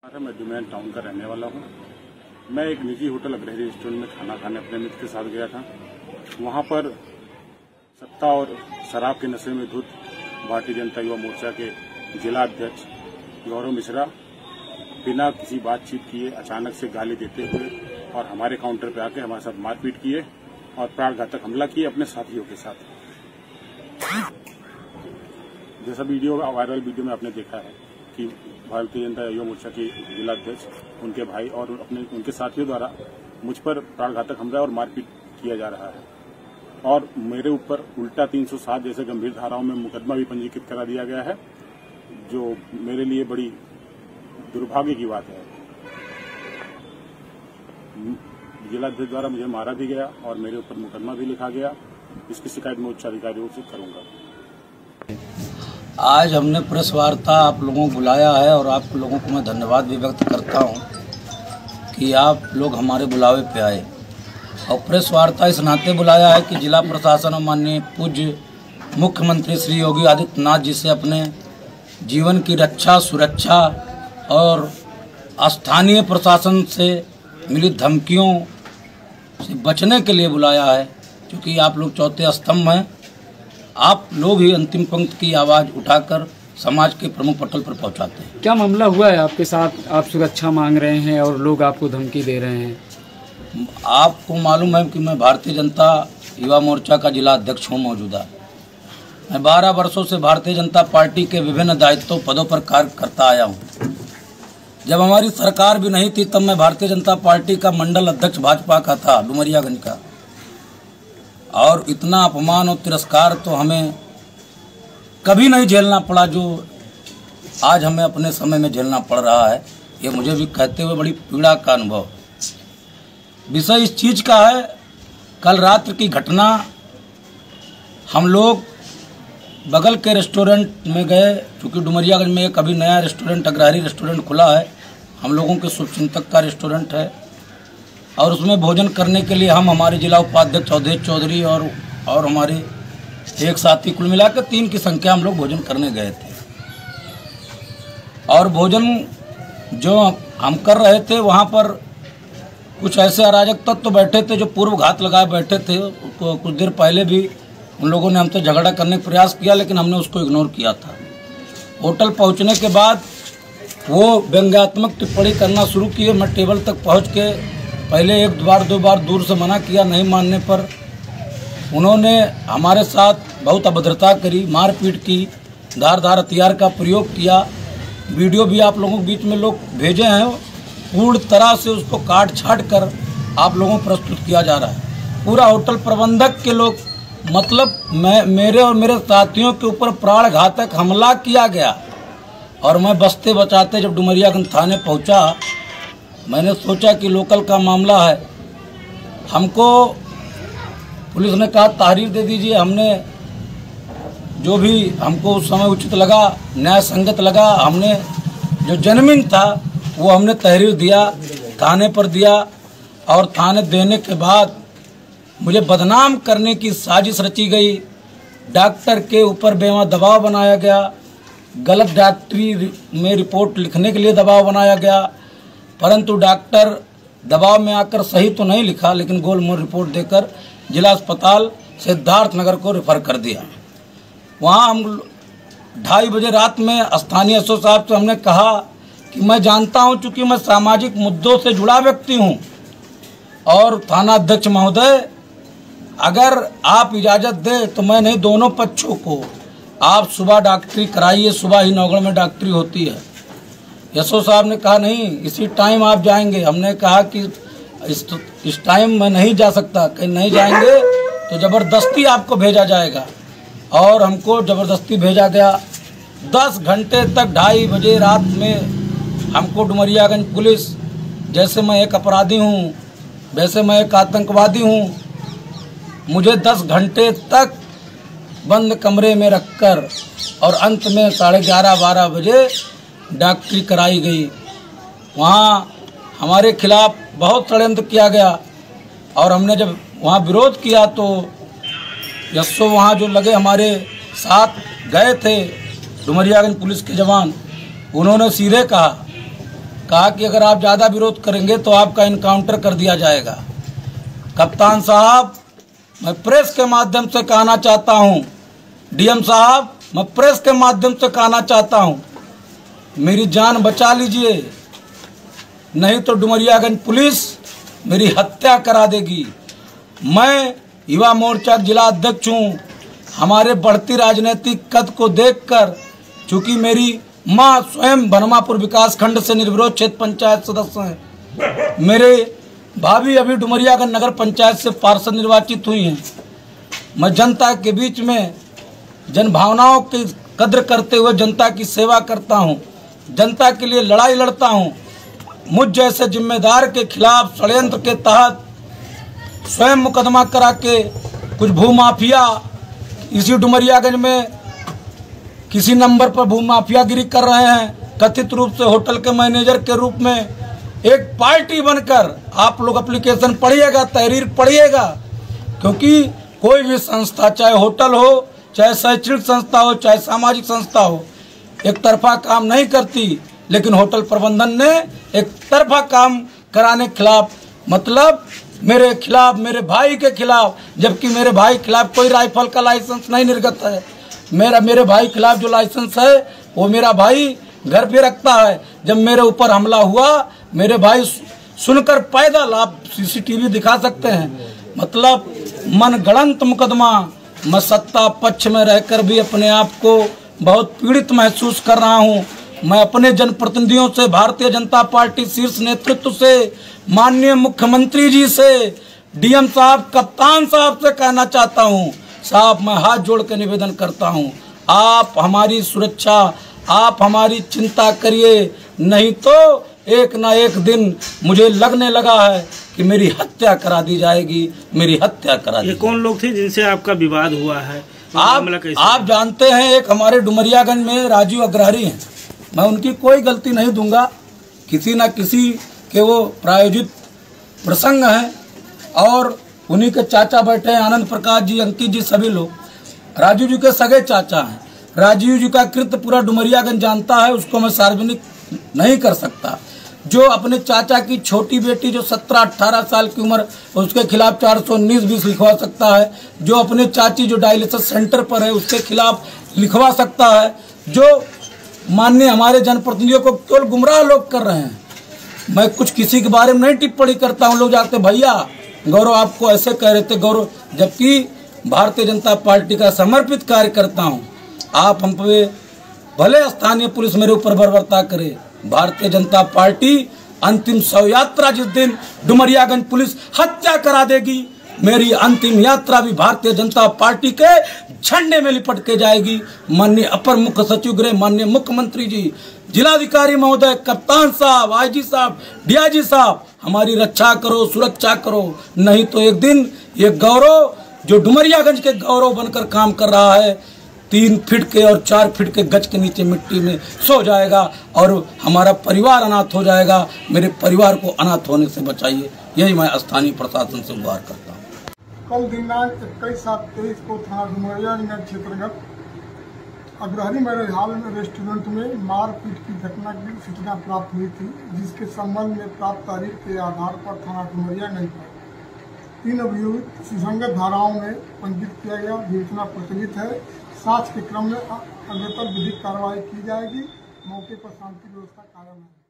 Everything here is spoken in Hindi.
मैं डुमेन टाउन का रहने वाला हूँ। मैं एक निजी होटल अग्रही रेस्टोरेंट में खाना खाने अपने मित्र के साथ गया था। वहाँ पर सत्ता और शराब के नशे में धुत भारतीय जनता युवा मोर्चा के जिला अध्यक्ष गौरव मिश्रा बिना किसी बातचीत किए अचानक से गाली देते हुए और हमारे काउंटर पर आके हमारे साथ मारपीट किए और प्राणघातक हमला किए अपने साथियों के साथ। जैसा वीडियो वायरल वीडियो में आपने देखा है कि भारतीय जनता युवा मोर्चा के जिला अध्यक्ष, उनके भाई और उनके साथियों द्वारा मुझ पर प्राणघातक हमला और मारपीट किया जा रहा है और मेरे ऊपर उल्टा 307 जैसे गंभीर धाराओं में मुकदमा भी पंजीकृत करा दिया गया है, जो मेरे लिए बड़ी दुर्भाग्य की बात है। जिला अध्यक्ष द्वारा मुझे मारा भी गया और मेरे ऊपर मुकदमा भी लिखा गया। इसकी शिकायत मैं उच्च अधिकारियों से करूंगा। आज हमने प्रेस वार्ता आप लोगों को बुलाया है और आप लोगों को मैं धन्यवाद भी व्यक्त करता हूं कि आप लोग हमारे बुलावे पे आए और प्रेस वार्ता इस नाते बुलाया है कि जिला प्रशासन और माननीय पूज्य मुख्यमंत्री श्री योगी आदित्यनाथ जी से अपने जीवन की रक्षा, सुरक्षा और स्थानीय प्रशासन से मिली धमकियों से बचने के लिए बुलाया है, क्योंकि आप लोग चौथे स्तंभ हैं। आप लोग ही अंतिम पंक्ति की आवाज़ उठाकर समाज के प्रमुख पटल पर पहुंचाते हैं। क्या मामला हुआ है आपके साथ? आप सुरक्षा मांग रहे हैं और लोग आपको धमकी दे रहे हैं। आपको मालूम है कि मैं भारतीय जनता युवा मोर्चा का जिला अध्यक्ष हूँ मौजूदा। मैं 12 वर्षों से भारतीय जनता पार्टी के विभिन्न दायित्वों पदों पर कार्य करता आया हूँ। जब हमारी सरकार भी नहीं थी तब मैं भारतीय जनता पार्टी का मंडल अध्यक्ष भाजपा का था, डुमरियागंज का। और इतना अपमान और तिरस्कार तो हमें कभी नहीं झेलना पड़ा जो आज हमें अपने समय में झेलना पड़ रहा है। ये मुझे भी कहते हुए बड़ी पीड़ा का अनुभव। विषय इस चीज़ का है, कल रात्र की घटना, हम लोग बगल के रेस्टोरेंट में गए, क्योंकि डुमरियागंज में एक अभी नया रेस्टोरेंट अग्रही रेस्टोरेंट खुला है, हम लोगों के शुभचिंतक का रेस्टोरेंट है और उसमें भोजन करने के लिए हम हमारे जिला उपाध्यक्ष अवधेश चौधरी और हमारे एक साथी कुल मिलाकर 3 की संख्या हम लोग भोजन करने गए थे। और भोजन जो हम कर रहे थे वहाँ पर कुछ ऐसे अराजक तत्व बैठे थे जो पूर्व घात लगाए बैठे थे। कुछ देर पहले भी उन लोगों ने हमसे झगड़ा करने का प्रयास किया, लेकिन हमने उसको इग्नोर किया था। होटल पहुँचने के बाद वो व्यंग्यात्मक टिप्पणी करना शुरू किए। मैं टेबल तक पहुँच के पहले 1-2 बार दूर से मना किया, नहीं मानने पर उन्होंने हमारे साथ बहुत अभद्रता करी, मारपीट की, धारदार हथियार का प्रयोग किया। वीडियो भी आप लोगों के बीच में लोग भेजे हैं, पूर्ण तरह से उसको काट छाट कर आप लोगों को प्रस्तुत किया जा रहा है। पूरा होटल प्रबंधक के लोग, मतलब मेरे और मेरे साथियों के ऊपर प्राणघातक हमला किया गया। और मैं बचते बचाते जब डुमरियागंज थाने पहुंचा, मैंने सोचा कि लोकल का मामला है, हमको पुलिस ने कहा तहरीर दे दीजिए। हमने जो भी हमको उस समय उचित लगा, न्याय संगत लगा, हमने जो जेन्युइन था वो हमने तहरीर दिया, थाने पर दिया। और थाने देने के बाद मुझे बदनाम करने की साजिश रची गई। डॉक्टर के ऊपर बेवजह दबाव बनाया गया, गलत डॉक्टरी में रिपोर्ट लिखने के लिए दबाव बनाया गया, परंतु डॉक्टर दबाव में आकर सही तो नहीं लिखा, लेकिन गोलमोल रिपोर्ट देकर जिला अस्पताल सिद्धार्थनगर को रेफर कर दिया। वहाँ हम 2:30 बजे रात में स्थानीय एसओ साहब से हमने कहा कि मैं जानता हूँ, चूँकि मैं सामाजिक मुद्दों से जुड़ा व्यक्ति हूँ, और थाना अध्यक्ष महोदय अगर आप इजाज़त दें तो मैं नहीं, दोनों पक्षों को आप सुबह डॉक्टरी कराइए, सुबह ही नौगढ़ में डॉक्टरी होती है। एसओ साहब ने कहा नहीं, इसी टाइम आप जाएंगे। हमने कहा कि इस टाइम मैं नहीं जा सकता, कहीं नहीं जाएंगे तो ज़बरदस्ती आपको भेजा जाएगा। और हमको ज़बरदस्ती भेजा गया। 10 घंटे तक 2:30 बजे रात में हमको डुमरियागंज पुलिस, जैसे मैं एक अपराधी हूँ वैसे मैं एक आतंकवादी हूँ, मुझे 10 घंटे तक बंद कमरे में रखकर और अंत में 11:30-12 बजे डॉक्टरी कराई गई। वहाँ हमारे खिलाफ बहुत षड्यंत्र किया गया और हमने जब वहाँ विरोध किया तो एसओ वहाँ जो लगे हमारे साथ गए थे डुमरियागंज पुलिस के जवान, उन्होंने सीधे कहा कहा कि अगर आप ज़्यादा विरोध करेंगे तो आपका इनकाउंटर कर दिया जाएगा। कप्तान साहब, मैं प्रेस के माध्यम से कहना चाहता हूं, डीएम साहब, मैं प्रेस के माध्यम से कहना चाहता हूं, मेरी जान बचा लीजिए, नहीं तो डुमरियागंज पुलिस मेरी हत्या करा देगी। मैं युवा मोर्चा जिला अध्यक्ष हूं। हमारे बढ़ती राजनीतिक कद को देखकर, चूंकि मेरी मां स्वयं बनमापुर विकास खंड से निर्विरोध क्षेत्र पंचायत सदस्य हैं, मेरे भाभी अभी डुमरियागंज नगर पंचायत से पार्षद निर्वाचित हुई हैं। मैं जनता के बीच में जन भावनाओं की कद्र करते हुए जनता की सेवा करता हूं, जनता के लिए लड़ाई लड़ता हूं। मुझ जैसे जिम्मेदार के खिलाफ षड्यंत्र के तहत स्वयं मुकदमा करा के कुछ भूमाफिया इसी डुमरियागंज में किसी नंबर पर भूमाफियागिरी कर रहे हैं, कथित रूप से होटल के मैनेजर के रूप में एक पार्टी बनकर। आप लोग एप्लीकेशन पढ़िएगा, तहरीर पढ़िएगा, क्योंकि कोई भी संस्था, चाहे होटल हो, चाहे शैक्षणिक संस्था हो, चाहे सामाजिक संस्था हो, एक तरफा काम नहीं करती। लेकिन होटल प्रबंधन ने एक तरफा काम कराने के खिलाफ, मतलब मेरे खिलाफ, मेरे भाई के खिलाफ, जबकि मेरे भाई के खिलाफ कोई राइफल का लाइसेंस नहीं निर्गत है। मेरे भाई के खिलाफ जो लाइसेंस है वो मेरा भाई घर पे रखता है। जब मेरे ऊपर हमला हुआ, मेरे भाई सुनकर पैदल, आप सीसीटीवी दिखा सकते हैं, मतलब मनगढ़ंत मुकदमा। मैं सत्ता पक्ष में रहकर भी अपने आप को बहुत पीड़ित महसूस कर रहा हूं। मैं अपने जनप्रतिनिधियों से, भारतीय जनता पार्टी शीर्ष नेतृत्व से, माननीय मुख्यमंत्री जी से, डीएम साहब, कप्तान साहब से कहना चाहता हूं, साहब मैं हाथ जोड़ के निवेदन करता हूं, आप हमारी सुरक्षा, आप हमारी चिंता करिए, नहीं तो एक ना एक दिन मुझे लगने लगा है कि मेरी हत्या करा दी जाएगी, मेरी हत्या करा दी। ये कौन लोग थे जिनसे आपका विवाद हुआ है? आप जानते हैं, एक हमारे डुमरियागंज में राजीव अग्रहरी हैं। मैं उनकी कोई गलती नहीं दूंगा, किसी न किसी के वो प्रायोजित प्रसंग हैं, और उन्हीं के चाचा बैठे हैं, आनंद प्रकाश जी, अंकित जी, सभी लोग राजीव जी के सगे चाचा हैं। राजीव जी का कृत्य पूरा डुमरियागंज जानता है, उसको मैं सार्वजनिक नहीं कर सकता। जो अपने चाचा की छोटी बेटी जो 17-18 साल की उम्र, उसके खिलाफ 419-20 लिखवा सकता है। जो अपने चाची जो डायलिसिस सेंटर पर है, उसके खिलाफ लिखवा सकता है। जो माननीय हमारे जनप्रतिनिधियों को केवल गुमराह लोग कर रहे हैं। मैं कुछ किसी के बारे में नहीं टिप्पणी करता हूँ। लोग जाते भैया गौरव आपको ऐसे कह रहे थे, गौरव, जबकि भारतीय जनता पार्टी का समर्पित कार्य करता हूँ। आप हम पे भले स्थानीय पुलिस मेरे ऊपर बर्बरता करे, भारतीय जनता पार्टी अंतिम शव यात्रा जिस दिन डुमरियागंज पुलिस हत्या करा देगी, मेरी अंतिम यात्रा भी भारतीय जनता पार्टी के झंडे में लिपट के जाएगी। माननीय अपर मुख्य सचिव गृह, माननीय मुख्यमंत्री जी, जिलाधिकारी महोदय, कप्तान साहब, आईजी साहब, डीआईजी साहब, हमारी रक्षा करो, सुरक्षा करो, नहीं तो एक दिन ये गौरव जो डुमरियागंज के गौरव बनकर काम कर रहा है, 3 फीट के और 4 फीट के गज के नीचे मिट्टी में सो जाएगा और हमारा परिवार अनाथ हो जाएगा। मेरे परिवार को अनाथ होने से बचाइए, यही मैं स्थानीय प्रशासन से गुहार करता हूँ। कल दिनांक 21/7/23 को थाना डुमरियागंज क्षेत्रगत अग्रहरी मैरिज हॉल में रेस्टोरेंट में मारपीट की घटना की सूचना प्राप्त हुई थी, जिसके संबंध में प्राप्त तारीख के आधार पर थाना डुमरियागंज पर 3 अभियुक्त सुसंगत धाराओं में पंजीकृत किया गया। विवेचना प्रचलित है। जांच के क्रम में अग्रतर विधिक कार्रवाई की जाएगी। मौके पर शांति व्यवस्था कायम है।